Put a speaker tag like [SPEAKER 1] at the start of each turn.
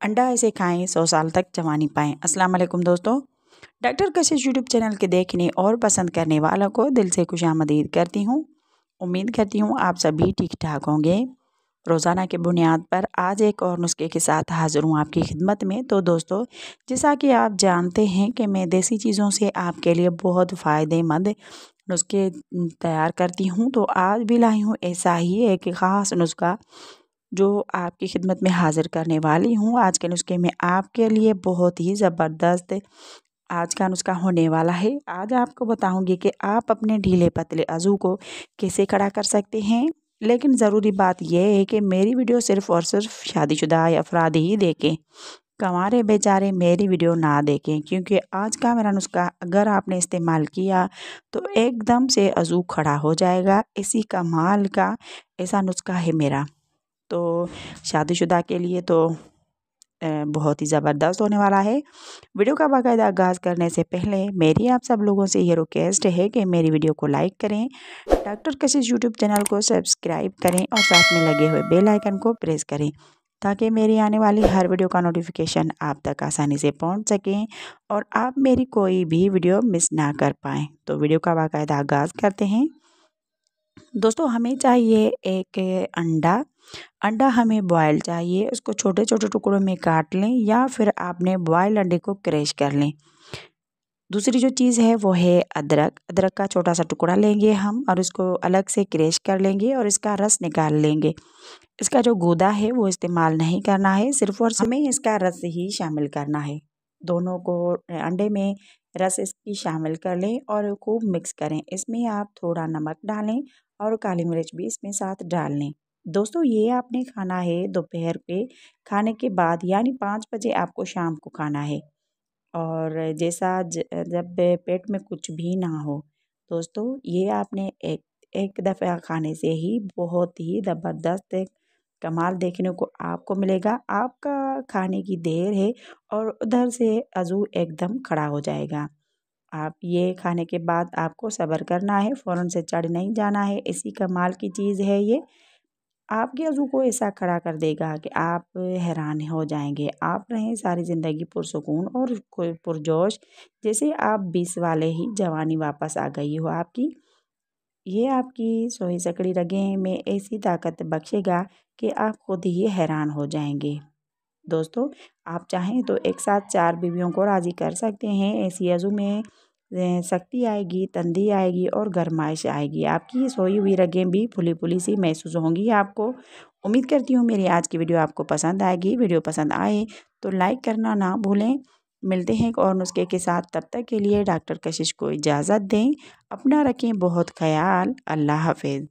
[SPEAKER 1] अंडा ऐसे खाएं 100 साल तक जवानी पाएं। अस्सलाम वालेकुम दोस्तों, डॉक्टर कशिश यूट्यूब चैनल के देखने और पसंद करने वालों को दिल से खुशामदीद करती हूँ। उम्मीद करती हूँ आप सभी ठीक ठाक होंगे। रोज़ाना की बुनियाद पर आज एक और नुस्खे के साथ हाज़िर हूँ आपकी खिदमत में। तो दोस्तों, जैसा कि आप जानते हैं कि मैं देसी चीज़ों से आपके लिए बहुत फ़ायदेमंद नुस्खे तैयार करती हूँ। तो आज भी लाई हूँ ऐसा ही एक ख़ास नुस्खा जो आपकी खिदमत में हाज़िर करने वाली हूँ। आज के नुस्खे में आपके लिए बहुत ही ज़बरदस्त आज का नुस्खा होने वाला है। आज आपको बताऊंगी कि आप अपने ढीले पतले अज़ू को कैसे खड़ा कर सकते हैं। लेकिन ज़रूरी बात यह है कि मेरी वीडियो सिर्फ़ और सिर्फ शादीशुदा अफराद ही देखें, कंवारे बेचारे मेरी वीडियो ना देखें, क्योंकि आज का मेरा नुस्खा अगर आपने इस्तेमाल किया तो एकदम से अज़ू खड़ा हो जाएगा। इसी कमाल का ऐसा नुस्खा है मेरा। तो शादीशुदा के लिए तो बहुत ही ज़बरदस्त होने वाला है। वीडियो का बाकायदा आगाज़ करने से पहले मेरी आप सब लोगों से ये रिक्वेस्ट है कि मेरी वीडियो को लाइक करें, डॉक्टर कशिश यूट्यूब चैनल को सब्सक्राइब करें और साथ में लगे हुए बेल आइकन को प्रेस करें, ताकि मेरी आने वाली हर वीडियो का नोटिफिकेशन आप तक आसानी से पहुंच सकें और आप मेरी कोई भी वीडियो मिस ना कर पाएँ। तो वीडियो का बाकायदा आगाज़ करते हैं। दोस्तों, हमें चाहिए एक अंडा हमें बॉयल चाहिए। उसको छोटे छोटे टुकड़ों में काट लें या फिर आपने बॉयल अंडे को क्रैश कर लें। दूसरी जो चीज़ है वो है अदरक का छोटा सा टुकड़ा लेंगे हम और उसको अलग से क्रैश कर लेंगे और इसका रस निकाल लेंगे। इसका जो गूदा है वो इस्तेमाल नहीं करना है, सिर्फ और हमें इसका रस ही शामिल करना है। दोनों को अंडे में रस इसकी शामिल कर लें और खूब मिक्स करें। इसमें आप थोड़ा नमक डालें और काली मिर्च भी इसमें साथ डाल लें। दोस्तों, ये आपने खाना है दोपहर के खाने के बाद, यानी 5 बजे आपको शाम को खाना है। और जब पेट में कुछ भी ना हो दोस्तों, ये आपने एक दफ़ा खाने से ही बहुत ही ज़बरदस्त कमाल देखने को आपको मिलेगा। आपका खाने की देर है और उधर से अज़ू एकदम खड़ा हो जाएगा। आप ये खाने के बाद आपको सब्र करना है, फ़ौरन से चढ़ नहीं जाना है। इसी कमाल की चीज़ है ये। आपके अज़ू को ऐसा खड़ा कर देगा कि आप हैरान हो जाएंगे। आप रहें सारी ज़िंदगी पुरसुकून और पुरजोश, जैसे आप 20 वाले ही जवानी वापस आ गई हो आपकी। ये आपकी सोई सकड़ी रगें में ऐसी ताकत बख्शेगा कि आप खुद ही हैरान हो जाएंगे। दोस्तों, आप चाहें तो एक साथ 4 बीवियों को राज़ी कर सकते हैं। ऐसी अज़ू में शक्ति आएगी, तंदी आएगी और गरमाइश आएगी। आपकी सोई हुई रगें भी फुली फुली सी महसूस होंगी आपको। उम्मीद करती हूँ मेरी आज की वीडियो आपको पसंद आएगी। वीडियो पसंद आए तो लाइक करना ना भूलें। मिलते हैं एक और नुस्खे के साथ, तब तक के लिए डॉक्टर कशिश को इजाज़त दें। अपना रखें बहुत ख्याल। अल्लाह हाफ़िज़।